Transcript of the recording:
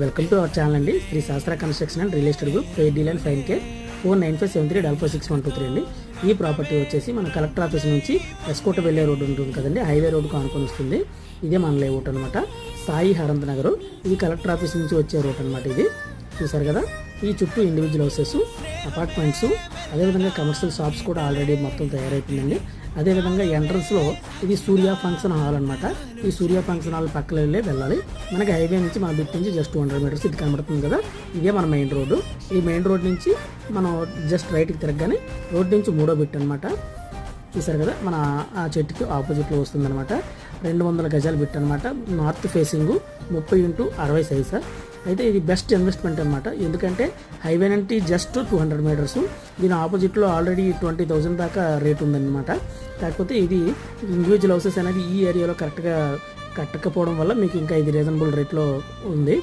Welcome to our channel అండి. శ్రీ శాస్త్ర construction and real estate group fair deal and fine care 49573446 ఈ property వచ్చేసి మన కలెక్టర్ ఆఫీస్ నుంచి ఎస్కోట వెళ్ళే రోడ్డు ఉంటుంది కదండి, హైవే రోడ్డుకు ఆనుకొని వస్తుంది. ఇదే మన లేఅవుట్ అనమాట, సాయి హరంత్ నగర్. ఇది కలెక్టర్ ఆఫీస్ నుంచి వచ్చే రోడ్ అనమాట. ఇది చూసారు కదా, ఈ చుట్టూ ఇండివిజువల్ హౌసెస్, అపార్ట్మెంట్స్, అదేవిధంగా కమర్షియల్ షాప్స్ కూడా ఆల్రెడీ మొత్తం తయారైపోయిందండి. అదేవిధంగా ఎంట్రన్స్లో ఇది సూర్య ఫంక్షన్ హాల్ అనమాట. ఈ సూర్య ఫంక్షన్ హాల్ పక్కన వెళ్ళాలి. మనకి హైవే నుంచి మన బిట్ నుంచి జస్ట్ 100 మీటర్స్ ఇది కనబడుతుంది కదా, ఇదే మన మెయిన్ రోడ్డు. ఈ మెయిన్ రోడ్ నుంచి మనం జస్ట్ రైట్కి తిరగగానే రోడ్ నుంచి 3వ బిట్ అనమాట. చూసారు కదా, మన ఆ చెట్టుకి ఆపోజిట్లో వస్తుందన్నమాట. 200 గజాలు బిట్ అనమాట. North facing 30x60 size sir. అయితే ఇది బెస్ట్ ఇన్వెస్ట్మెంట్ అనమాట. ఎందుకంటే హైవే నుండి జస్ట్ 200 మీటర్స్, దీని ఆపోజిట్లో ఆల్రెడీ 20,000 దాకా రేట్ ఉందన్నమాట. కాకపోతే ఇది ఇండివిజువల్ హౌసెస్ అనేది ఈ ఏరియాలో కరెక్ట్గా కట్టకపోవడం వల్ల మీకు ఇంకా ఇది రీజనబుల్ రేట్లో ఉంది.